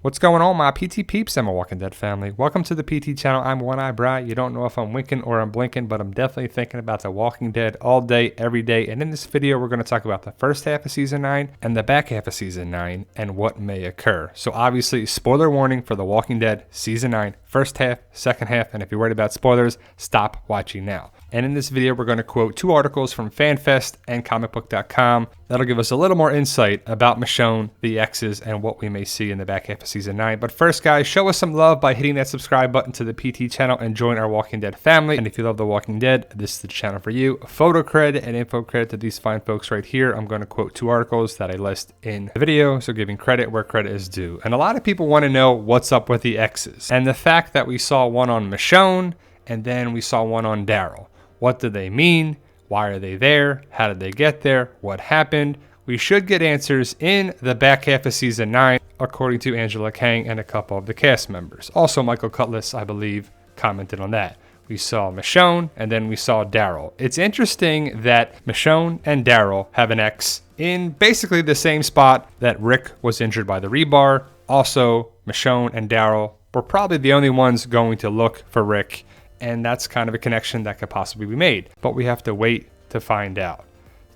What's going on, my PT peeps and my Walking Dead family? Welcome to the PT channel. I'm One Eye Bright. You don't know if I'm winking or I'm blinking, but I'm definitely thinking about the Walking Dead all day, every day. And in this video, we're going to talk about the first half of Season 9 and the back half of Season 9 and what may occur. So obviously, spoiler warning for the Walking Dead Season 9, first half, second half. And if you're worried about spoilers, stop watching now. And in this video, we're going to quote two articles from FanFest and comicbook.com. That'll give us a little more insight about Michonne, the X's, and what we may see in the back half of Season 9. But first, guys, show us some love by hitting that subscribe button to the PT channel and join our Walking Dead family. And if you love The Walking Dead, this is the channel for you. Photo credit and info credit to these fine folks right here. I'm going to quote two articles that I list in the video, so giving credit where credit is due. And a lot of people want to know what's up with the X's. And the fact that we saw one on Michonne and then we saw one on Daryl. What do they mean? Why are they there? How did they get there? What happened? We should get answers in the back half of Season 9, according to Angela Kang and a couple of the cast members. Also, Michael Cutlass, I believe, commented on that. We saw Michonne, and then we saw Daryl. It's interesting that Michonne and Daryl have an X in basically the same spot that Rick was injured by the rebar. Also, Michonne and Daryl were probably the only ones going to look for Rick, and that's kind of a connection that could possibly be made. But we have to wait to find out.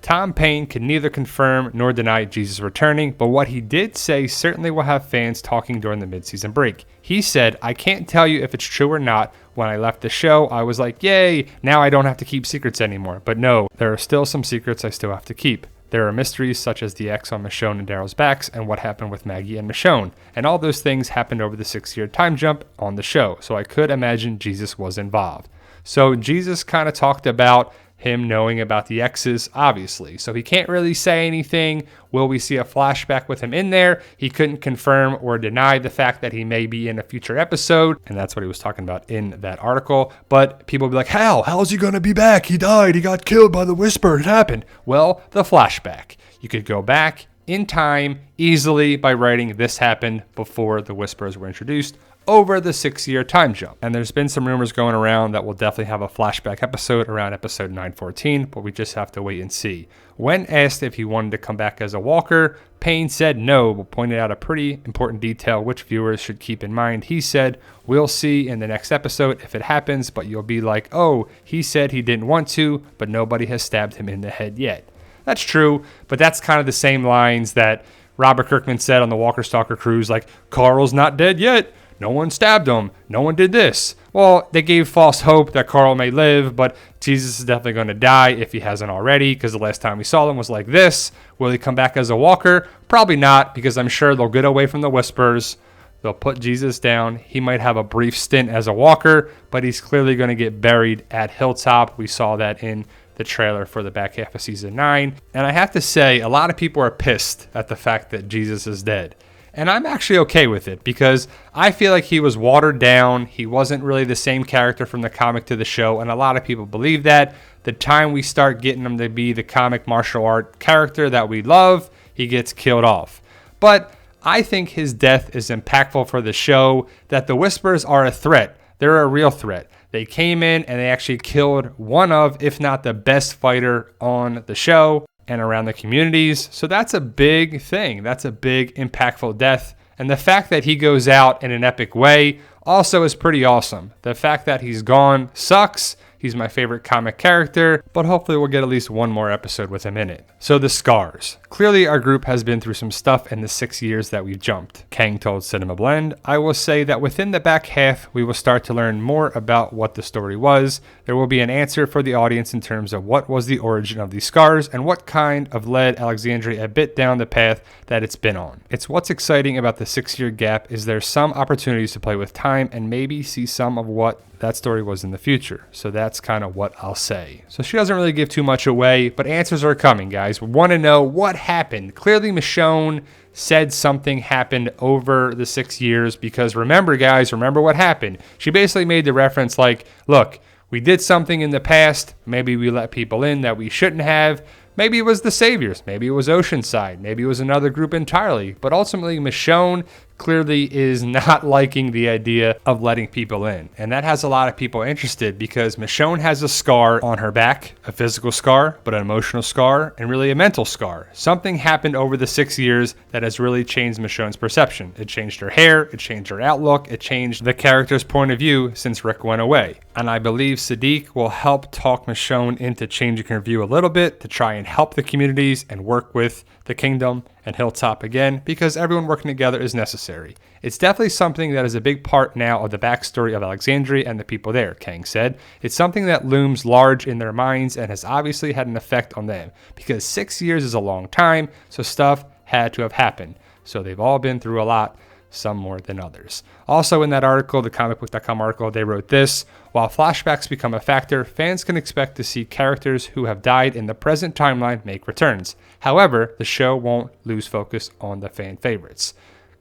Tom Payne can neither confirm nor deny Jesus returning, but what he did say certainly will have fans talking during the mid-season break. He said, "I can't tell you if it's true or not. When I left the show, I was like, yay, now I don't have to keep secrets anymore. But no, there are still some secrets I still have to keep. There are mysteries such as the X on Michonne and Daryl's backs and what happened with Maggie and Michonne. And all those things happened over the 6-year time jump on the show. So I could imagine Jesus was involved." So Jesus kind of talked about him knowing about the X's, obviously. So he can't really say anything. Will we see a flashback with him in there? He couldn't confirm or deny the fact that he may be in a future episode. And that's what he was talking about in that article. But people will be like, how's he going to be back? He died. He got killed by the Whisper. It happened. Well, the flashback. You could go back in time easily by writing this happened before the Whispers were introduced over the 6-year time jump. And there's been some rumors going around that we'll definitely have a flashback episode around episode 914, but we just have to wait and see. When asked if he wanted to come back as a walker, Payne said no, but pointed out a pretty important detail which viewers should keep in mind. He said, "We'll see in the next episode if it happens, but you'll be like, oh, he said he didn't want to, but nobody has stabbed him in the head yet." That's true, but that's kind of the same lines that Robert Kirkman said on the Walker Stalker cruise, like, Carl's not dead yet. No one stabbed him. No one did this. Well, they gave false hope that Carl may live, but Jesus is definitely going to die if he hasn't already, because the last time we saw him was like this. Will he come back as a walker? Probably not, because I'm sure they'll get away from the Whispers. They'll put Jesus down. He might have a brief stint as a walker, but he's clearly going to get buried at Hilltop. We saw that in the trailer for the back half of Season 9. And I have to say, a lot of people are pissed at the fact that Jesus is dead. And I'm actually okay with it because I feel like he was watered down. He wasn't really the same character from the comic to the show, and a lot of people believe that. The time we start getting him to be the comic martial art character that we love, he gets killed off. But I think his death is impactful for the show, that the Whispers are a threat. They're a real threat. They came in and they actually killed one of, if not the best fighter on the show and around the communities. So that's a big thing. That's a big impactful death. And the fact that he goes out in an epic way also is pretty awesome. The fact that he's gone sucks. He's my favorite comic character, but hopefully we'll get at least one more episode with him in it. So the scars. Clearly our group has been through some stuff in the 6 years that we've jumped. Kang told Cinema Blend, "I will say that within the back half, we will start to learn more about what the story was. There will be an answer for the audience in terms of what was the origin of these scars and what kind of led Alexandria a bit down the path that it's been on. It's what's exciting about the 6-year gap is there's some opportunities to play with time and maybe see some of what that story was in the future." So that's kind of what I'll say. So she doesn't really give too much away, but answers are coming, guys. We want to know what happened. Clearly Michonne said something happened over the 6 years, because remember, guys, remember what happened. She basically made the reference like, look, we did something in the past. Maybe we let people in that we shouldn't have. Maybe it was the Saviors. Maybe it was Oceanside. Maybe it was another group entirely. But ultimately, Michonne clearly is not liking the idea of letting people in. And that has a lot of people interested because Michonne has a scar on her back, a physical scar, but an emotional scar, and really a mental scar. Something happened over the 6 years that has really changed Michonne's perception. It changed her hair, it changed her outlook, it changed the character's point of view since Rick went away. And I believe Siddiq will help talk Michonne into changing her view a little bit to try and help the communities and work with the Kingdom and Hilltop again, because everyone working together is necessary. It's definitely something that is a big part now of the backstory of Alexandria and the people there, Kang said. It's something that looms large in their minds and has obviously had an effect on them, because 6 years is a long time, so stuff had to have happened. So they've all been through a lot, some more than others. Also in that article, the comicbook.com article, they wrote this: while flashbacks become a factor, fans can expect to see characters who have died in the present timeline make returns. However, the show won't lose focus on the fan favorites.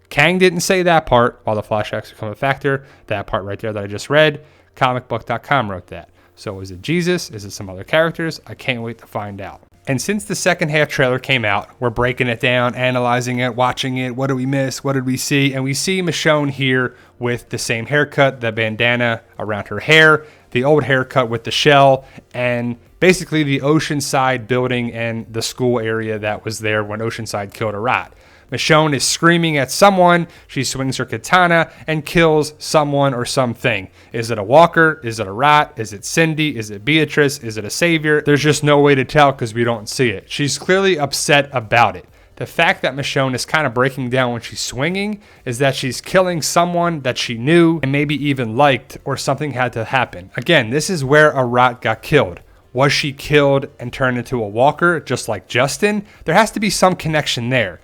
Kang didn't say that part, while the flashbacks become a factor. That part right there that I just read, comicbook.com wrote that. So is it Jesus? Is it some other characters? I can't wait to find out. And since the second half trailer came out, we're breaking it down, analyzing it, watching it. What did we miss? What did we see? And we see Michonne here with the same haircut, the bandana around her hair, the old haircut with the shell, and basically the Oceanside building and the school area that was there when Oceanside killed Arat. Michonne is screaming at someone. She swings her katana and kills someone or something. Is it a walker? Is it a rat? Is it Cindy? Is it Beatrice? Is it a savior? There's just no way to tell because we don't see it. She's clearly upset about it. The fact that Michonne is kind of breaking down when she's swinging is that she's killing someone that she knew and maybe even liked, or something had to happen. Again, this is where Arat got killed. Was she killed and turned into a walker just like Justin? There has to be some connection there.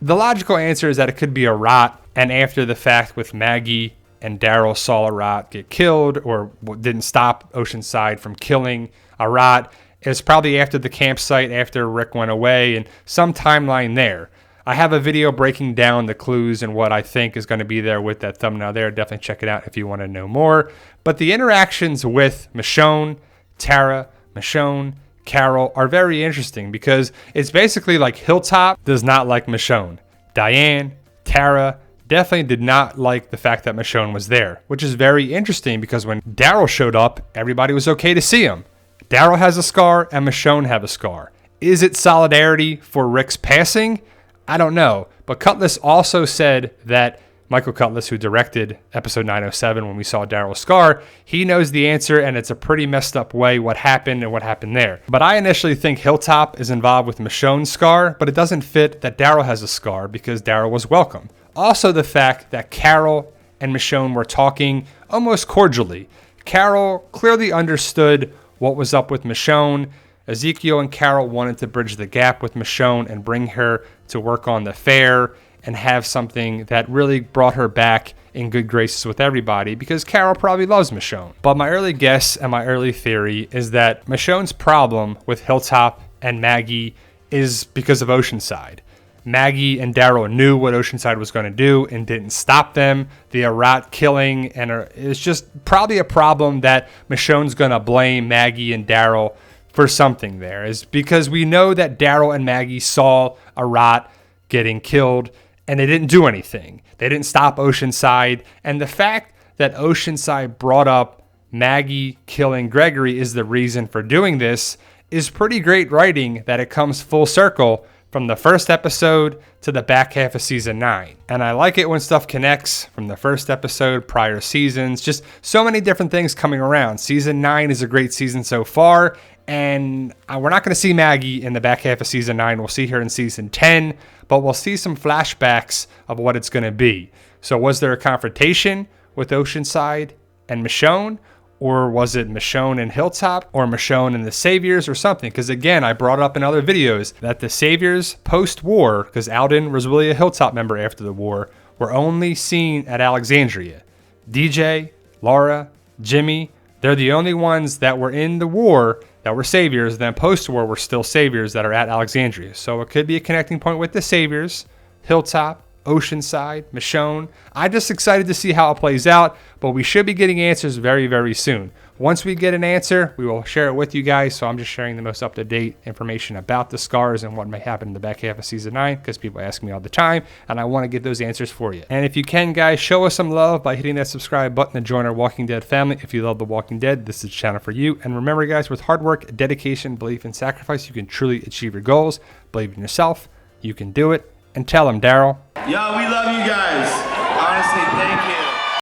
The logical answer is that it could be Arat, and after the fact with Maggie and Daryl saw Arat get killed, or didn't stop Oceanside from killing Arat. It's probably after the campsite, after Rick went away, and some timeline there. I have a video breaking down the clues and what I think is going to be there with that thumbnail there. Definitely check it out if you want to know more. But the interactions with Michonne, Tara, Michonne, Carol are very interesting because it's basically like Hilltop does not like Michonne. Diane, Tara definitely did not like the fact that Michonne was there, which is very interesting because when Daryl showed up, everybody was okay to see him. Daryl has a scar and Michonne have a scar. Is it solidarity for Rick's passing? I don't know. But Cutlass also said that Michael Cutlass, who directed episode 907 when we saw Daryl's scar, he knows the answer, and it's a pretty messed up way what happened and what happened there. But I initially think Hilltop is involved with Michonne's scar, but it doesn't fit that Daryl has a scar because Daryl was welcome. Also the fact that Carol and Michonne were talking almost cordially. Carol clearly understood what was up with Michonne. Ezekiel and Carol wanted to bridge the gap with Michonne and bring her to work on the fair and have something that really brought her back in good graces with everybody because Carol probably loves Michonne. But my early guess and my early theory is that Michonne's problem with Hilltop and Maggie is because of Oceanside. Maggie and Daryl knew what Oceanside was going to do and didn't stop them. The Arat killing, and it's just probably a problem that Michonne's going to blame Maggie and Daryl for something there, is because we know that Daryl and Maggie saw Arat getting killed and they didn't do anything. They didn't stop Oceanside. And the fact that Oceanside brought up Maggie killing Gregory is the reason for doing this is pretty great writing that it comes full circle from the first episode to the back half of season 9. And I like it when stuff connects from the first episode, prior seasons, just so many different things coming around. Season 9 is a great season so far, and we're not going to see Maggie in the back half of season 9. We'll see her in season 10, but we'll see some flashbacks of what it's going to be. So was there a confrontation with Oceanside and Michonne? Or was it Michonne and Hilltop, or Michonne and the Saviors, or something? Because again, I brought up in other videos that the Saviors post-war, because Alden was really a Hilltop member after the war, were only seen at Alexandria. DJ, Laura, Jimmy, they're the only ones that were in the war that were Saviors. Then post-war were still Saviors that are at Alexandria. So it could be a connecting point with the Saviors, Hilltop, Oceanside, Michonne. I'm just excited to see how it plays out, but we should be getting answers very, very soon. Once we get an answer, we will share it with you guys. So I'm just sharing the most up-to-date information about the scars and what may happen in the back half of season 9, because people ask me all the time, and I want to get those answers for you. And if you can, guys, show us some love by hitting that subscribe button and join our Walking Dead family. If you love The Walking Dead, this is the channel for you. And remember, guys, with hard work, dedication, belief, and sacrifice, you can truly achieve your goals. Believe in yourself. You can do it. And tell them, Daryl. Yo, we love you guys. Honestly, thank you.